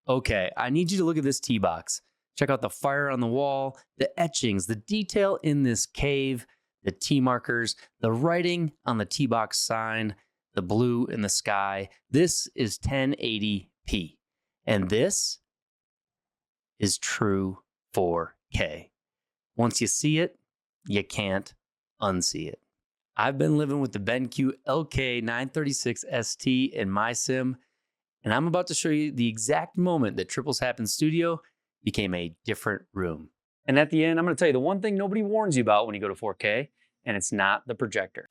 Okay, I need you to look at this tee box. Check out the fire on the wall, the etchings, the detail in this cave, the tee markers, the writing on the tee box sign, the blue in the sky. This is 1080p. And this is true 4K. Once you see it, you can't unsee it. I've been living with the BenQ LK936ST in my sim, and I'm about to show you the exact moment that Triples Happen Studio became a different room. And at the end, I'm going to tell you the one thing nobody warns you about when you go to 4K, and it's not the projector.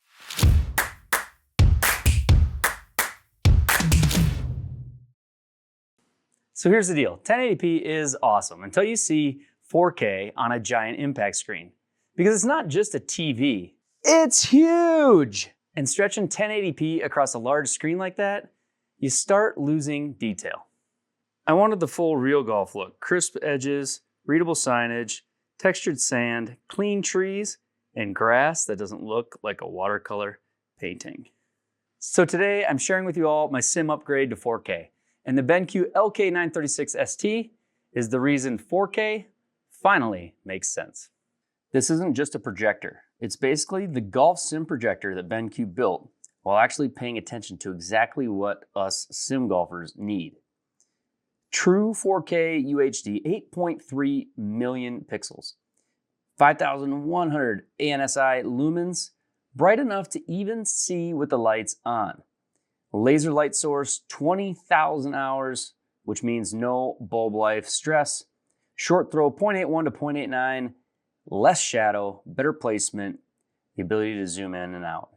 So here's the deal. 1080p is awesome until you see 4K on a giant impact screen. Because it's not just a TV, it's huge! And stretching 1080p across a large screen like that, you start losing detail. I wanted the full real golf look. Crisp edges, readable signage, textured sand, clean trees, and grass that doesn't look like a watercolor painting. So today I'm sharing with you all my sim upgrade to 4K. And the BenQ LK936ST is the reason 4K finally makes sense. This isn't just a projector. It's basically the golf sim projector that BenQ built while actually paying attention to exactly what us sim golfers need. True 4K UHD, 8.3 million pixels, 5,100 ANSI lumens, bright enough to even see with the lights on. Laser light source, 20,000 hours, which means no bulb life stress. Short throw, 0.81 to 0.89, less shadow, better placement, the ability to zoom in and out.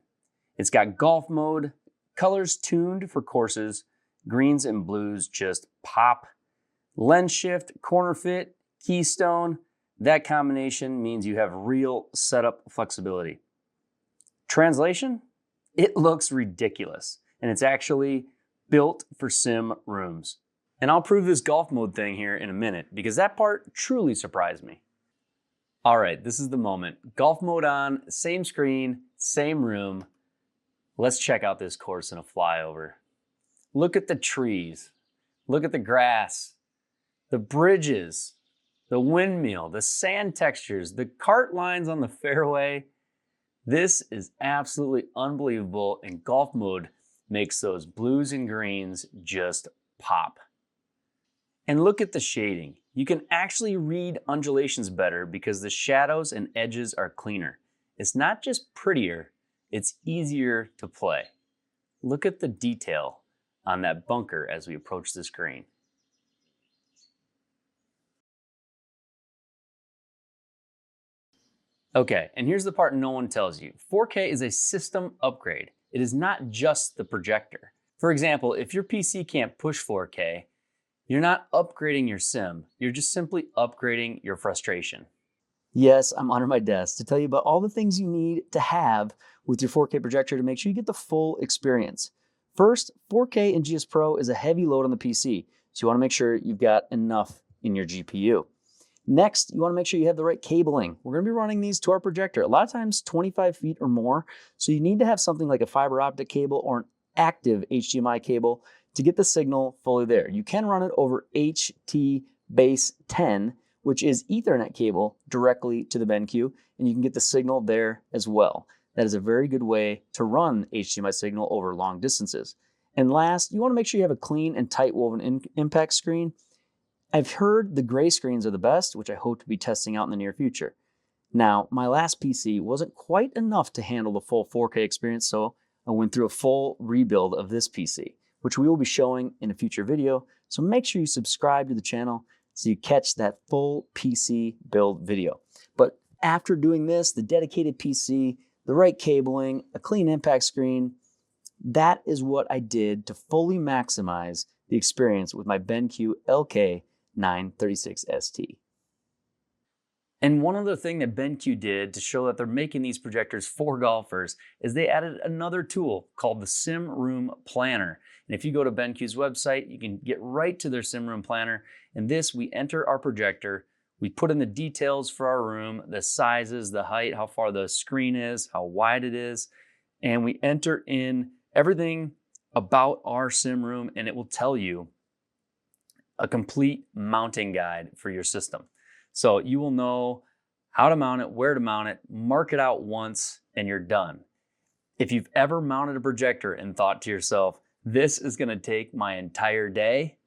It's got golf mode, colors tuned for courses, greens and blues just pop. Lens shift, corner fit, keystone, that combination means you have real setup flexibility. Translation? It looks ridiculous. And it's actually built for sim rooms. And I'll prove this golf mode thing here in a minute because that part truly surprised me. All right, this is the moment. Golf mode on, same screen, same room. Let's check out this course in a flyover. Look at the trees. Look at the grass, the bridges, the windmill, the sand textures, the cart lines on the fairway. This is absolutely unbelievable, and golf mode makes those blues and greens just pop. And look at the shading. You can actually read undulations better because the shadows and edges are cleaner. It's not just prettier, it's easier to play. Look at the detail on that bunker as we approach this green. Okay, and here's the part no one tells you. 4K is a system upgrade. It is not just the projector. For example, if your PC can't push 4K, you're not upgrading your sim, you're just simply upgrading your frustration. Yes, I'm under my desk to tell you about all the things you need to have with your 4K projector to make sure you get the full experience. First, 4K in GS Pro is a heavy load on the PC, so you want to make sure you've got enough in your GPU. Next, you want to make sure you have the right cabling. We're going to be running these to our projector, a lot of times 25 feet or more, so you need to have something like a fiber optic cable or an active HDMI cable to get the signal fully there. You can run it over HT base 10, which is Ethernet cable directly to the BenQ, and you can get the signal there as well. That is a very good way to run HDMI signal over long distances. And last, you want to make sure you have a clean and tight woven impact screen. I've heard the gray screens are the best, which I hope to be testing out in the near future. Now, my last PC wasn't quite enough to handle the full 4K experience, so I went through a full rebuild of this PC, which we will be showing in a future video. So make sure you subscribe to the channel so you catch that full PC build video. But after doing this, the dedicated PC, the right cabling, a clean impact screen, that is what I did to fully maximize the experience with my BenQ LK936ST. And one other thing that BenQ did to show that they're making these projectors for golfers is they added another tool called the Sim Room Planner. And if you go to BenQ's website, you can get right to their Sim Room Planner. In this, we enter our projector, we put in the details for our room, the sizes, the height, how far the screen is, how wide it is, and we enter in everything about our sim room, and it will tell you a complete mounting guide for your system. So you will know how to mount it, where to mount it, mark it out once, and you're done. If you've ever mounted a projector and thought to yourself, this is going to take my entire day,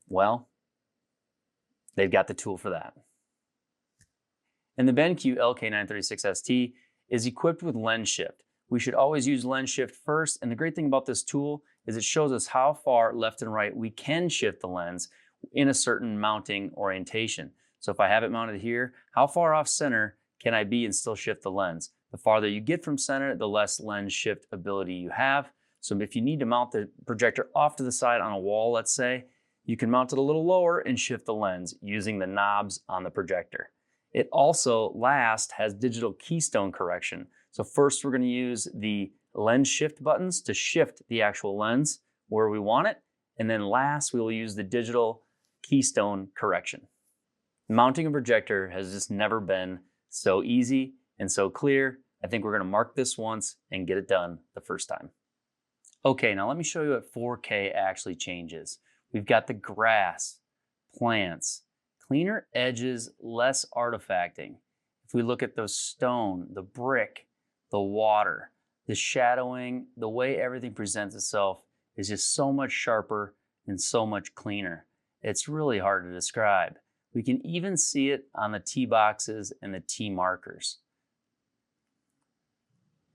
well, they've got the tool for that. And the BenQ LK936ST is equipped with lens shift. We should always use lens shift first, and the great thing about this tool is it shows us how far left and right we can shift the lens in a certain mounting orientation. So if I have it mounted here, how far off center can I be and still shift the lens? The farther you get from center, the less lens shift ability you have. So if you need to mount the projector off to the side on a wall, let's say, you can mount it a little lower and shift the lens using the knobs on the projector. It also, last, has digital keystone correction. So first we're going to use the lens shift buttons to shift the actual lens where we want it. And then last, we will use the digital keystone correction. Mounting a projector has just never been so easy and so clear. I think we're going to mark this once and get it done the first time. Okay, now let me show you what 4K actually changes. We've got the grass, plants, cleaner edges, less artifacting. If we look at the stone, the brick, the water, the shadowing, the way everything presents itself is just so much sharper and so much cleaner. It's really hard to describe. We can even see it on the T boxes and the T markers.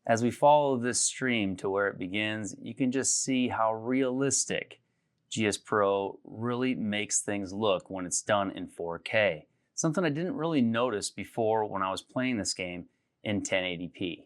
As we follow this stream to where it begins, you can just see how realistic GS Pro really makes things look when it's done in 4K. Something I didn't really notice before when I was playing this game in 1080p.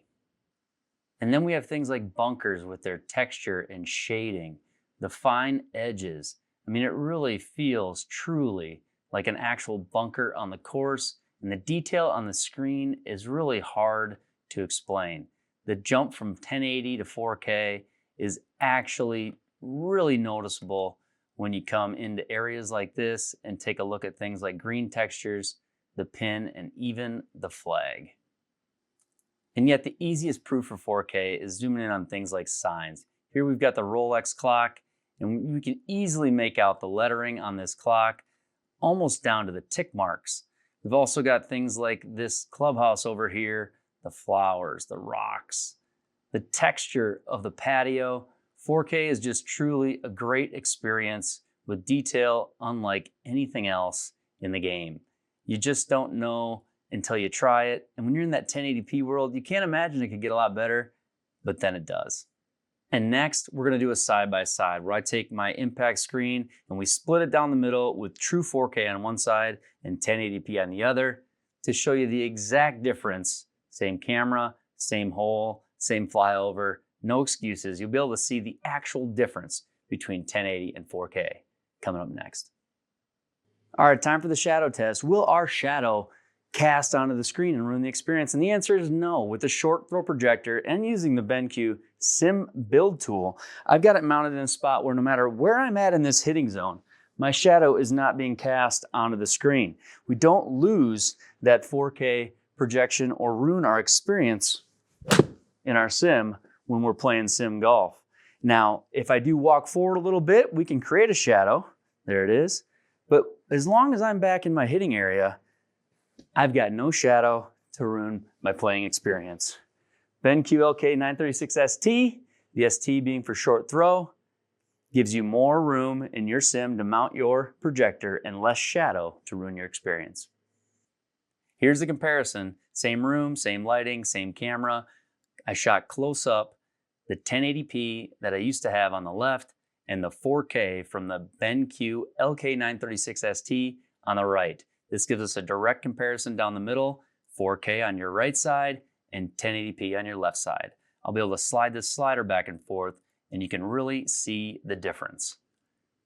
And then we have things like bunkers with their texture and shading, the fine edges. I mean, it really feels truly like an actual bunker on the course, and the detail on the screen is really hard to explain. The jump from 1080 to 4K is actually really noticeable when you come into areas like this and take a look at things like green textures, the pin, and even the flag. And yet the easiest proof for 4K is zooming in on things like signs. Here we've got the Rolex clock, and we can easily make out the lettering on this clock almost down to the tick marks. We've also got things like this clubhouse over here, the flowers, the rocks, the texture of the patio. 4K is just truly a great experience with detail unlike anything else in the game. You just don't know until you try it. And when you're in that 1080p world, you can't imagine it could get a lot better, but then it does. And next, we're gonna do a side-by-side where I take my impact screen and we split it down the middle with true 4K on one side and 1080p on the other to show you the exact difference. Same camera, same hole, same flyover, no excuses. You'll be able to see the actual difference between 1080 and 4K coming up next. All right, time for the shadow test. Will our shadow cast onto the screen and ruin the experience? And the answer is no. With the short throw projector and using the BenQ Sim Build tool, I've got it mounted in a spot where no matter where I'm at in this hitting zone, my shadow is not being cast onto the screen. We don't lose that 4K projection or ruin our experience in our sim when we're playing sim golf. Now, if I do walk forward a little bit, we can create a shadow. There it is. But as long as I'm back in my hitting area, I've got no shadow to ruin my playing experience. BenQ LK936ST, the ST being for short throw, gives you more room in your sim to mount your projector and less shadow to ruin your experience. Here's the comparison. Same room, same lighting, same camera. I shot close up the 1080p that I used to have on the left and the 4K from the BenQ LK936ST on the right. This gives us a direct comparison down the middle, 4K on your right side and 1080p on your left side. I'll be able to slide this slider back and forth and you can really see the difference.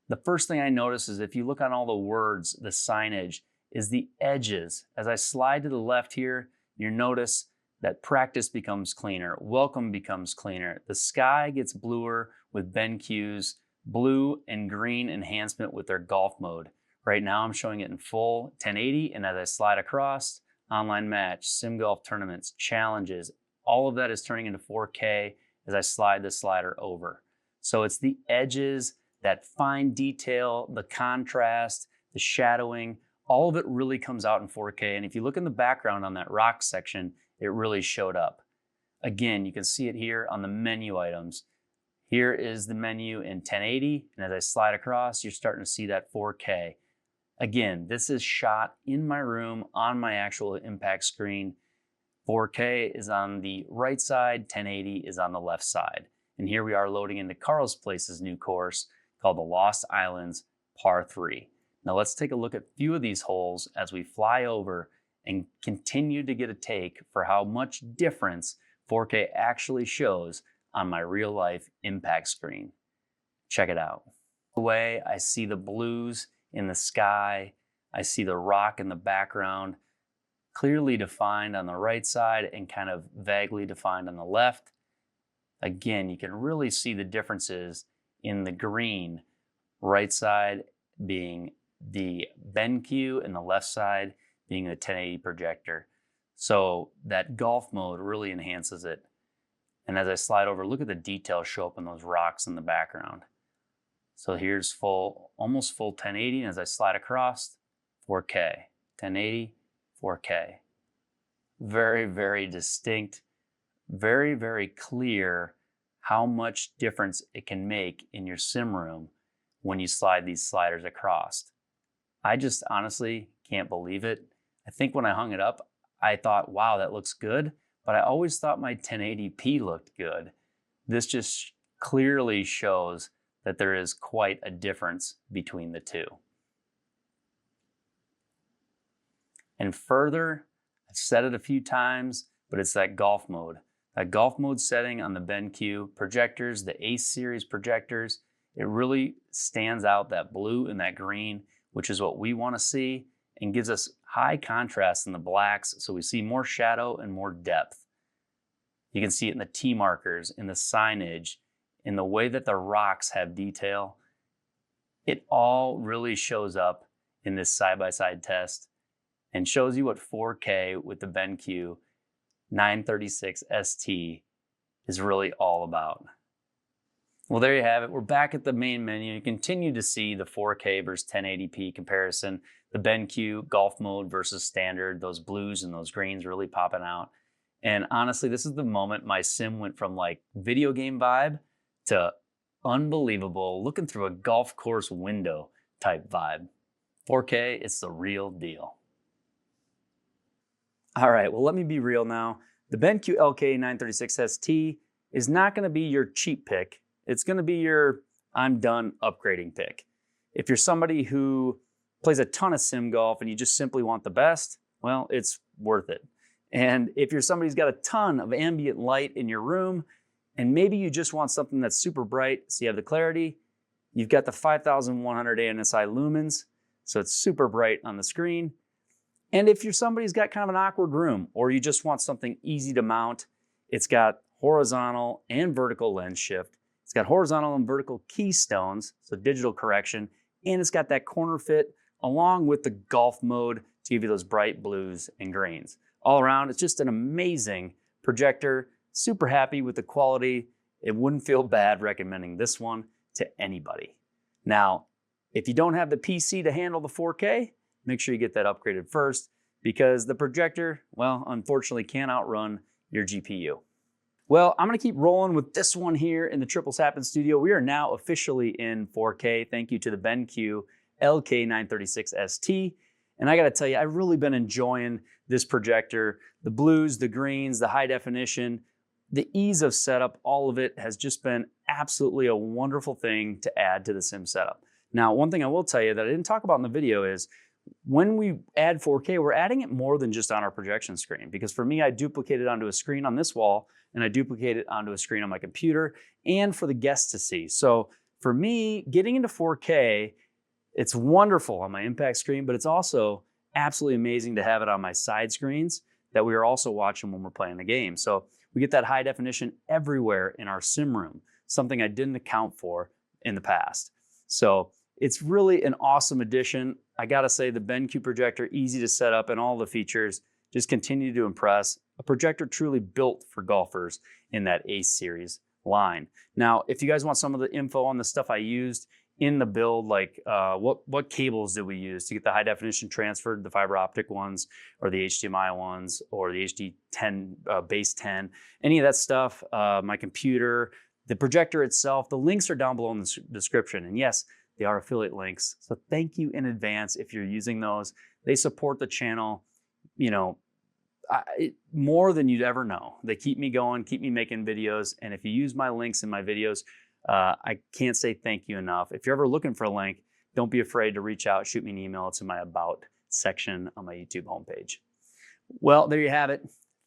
The first thing I notice is if you look on all the words, the signage, is the edges. As I slide to the left here, you notice that practice becomes cleaner, welcome becomes cleaner. The sky gets bluer with BenQ's blue and green enhancement with their golf mode. Right now I'm showing it in full 1080, and as I slide across, online match, sim golf tournaments, challenges, all of that is turning into 4K as I slide the slider over. So it's the edges, that fine detail, the contrast, the shadowing, all of it really comes out in 4K. And if you look in the background on that rock section, it really showed up. Again, you can see it here on the menu items. Here is the menu in 1080, and as I slide across, you're starting to see that 4K. Again, this is shot in my room on my actual impact screen. 4K is on the right side, 1080 is on the left side. And here we are loading into Carl's Place's new course called the Lost Islands Par 3. Now let's take a look at a few of these holes as we fly over and continue to get a take for how much difference 4K actually shows on my real life impact screen. Check it out. The way I see the blues in the sky, I see the rock in the background, clearly defined on the right side and kind of vaguely defined on the left. Again, you can really see the differences in the green, right side being the BenQ and the left side being the 1080 projector. So that golf mode really enhances it. And as I slide over, look at the details show up in those rocks in the background. So here's full, almost full 1080. And as I slide across, 4K, 1080, 4K. Very, very distinct, very, very clear how much difference it can make in your sim room when you slide these sliders across. I just honestly can't believe it. I think when I hung it up, I thought, wow, that looks good. But I always thought my 1080p looked good. This just clearly shows that there is quite a difference between the two. And further, I've said it a few times, but it's that golf mode. That golf mode setting on the BenQ projectors, the Ace series projectors, it really stands out, that blue and that green, which is what we want to see, and gives us high contrast in the blacks, so we see more shadow and more depth. You can see it in the T markers, in the signage, in the way that the rocks have detail. It all really shows up in this side-by-side test and shows you what 4K with the BenQ 936ST is really all about. Well, there you have it. We're back at the main menu. You continue to see the 4K versus 1080p comparison, the BenQ golf mode versus standard, those blues and those greens really popping out. And honestly, this is the moment my sim went from like video game vibe to unbelievable, looking through a golf course window type vibe. 4K, it's the real deal. All right, well, let me be real now. The BenQ LK936ST is not going to be your cheap pick. It's going to be your I'm done upgrading pick. If you're somebody who plays a ton of sim golf and you just simply want the best, well, it's worth it. And if you're somebody who's got a ton of ambient light in your room and maybe you just want something that's super bright so you have the clarity, you've got the 5100 ANSI lumens, so it's super bright on the screen. And if you're somebody who's got kind of an awkward room or you just want something easy to mount, it's got horizontal and vertical lens shift. It's got horizontal and vertical keystones, so digital correction, and it's got that corner fit along with the golf mode to give you those bright blues and greens. All around, it's just an amazing projector. Super happy with the quality. It wouldn't feel bad recommending this one to anybody. Now, if you don't have the PC to handle the 4K, make sure you get that upgraded first because the projector, well, unfortunately can't outrun your GPU. Well, I'm gonna keep rolling with this one here in the Triples Happen studio. We are now officially in 4K. Thank you to the BenQ LK936ST. And I gotta tell you, I've really been enjoying this projector. The blues, the greens, the high definition, the ease of setup, all of it has just been absolutely a wonderful thing to add to the sim setup. Now, one thing I will tell you that I didn't talk about in the video is when we add 4K, we're adding it more than just on our projection screen. Because for me, I duplicate it onto a screen on this wall and I duplicate it onto a screen on my computer and for the guests to see. So for me, getting into 4K, it's wonderful on my impact screen, but it's also absolutely amazing to have it on my side screens that we are also watching when we're playing the game. So we get that high definition everywhere in our sim room, something I didn't account for in the past. So it's really an awesome addition. I gotta say the BenQ projector, easy to set up and all the features just continue to impress. A projector truly built for golfers in that Ace series line. Now, if you guys want some of the info on the stuff I used in the build, like what cables did we use to get the high definition transferred, the fiber optic ones, or the HDMI ones, or the HD10 base 10, any of that stuff, my computer, the projector itself. The links are down below in the description. And yes, they are affiliate links. So thank you in advance if you're using those. They support the channel, you know, more than you'd ever know. They keep me going, keep me making videos. And if you use my links in my videos, I can't say thank you enough. If you're ever looking for a link, don't be afraid to reach out, shoot me an email. It's in my About section on my YouTube homepage. Well, there you have it.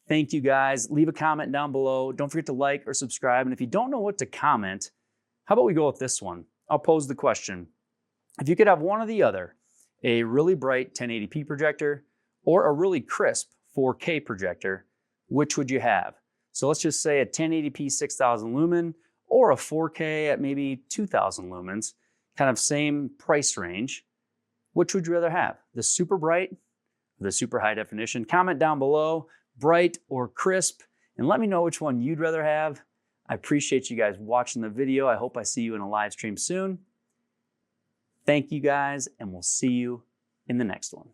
Thank you guys. Leave a comment down below. Don't forget to like or subscribe. And if you don't know what to comment, how about we go with this one? I'll pose the question. If you could have one or the other, a really bright 1080p projector or a really crisp 4K projector, which would you have? So let's just say a 1080p 6000 lumen or a 4K at maybe 2000 lumens, kind of same price range. Which would you rather have? The super bright or the super high definition? Comment down below, bright or crisp, and let me know which one you'd rather have. I appreciate you guys watching the video. I hope I see you in a live stream soon. Thank you guys, and we'll see you in the next one.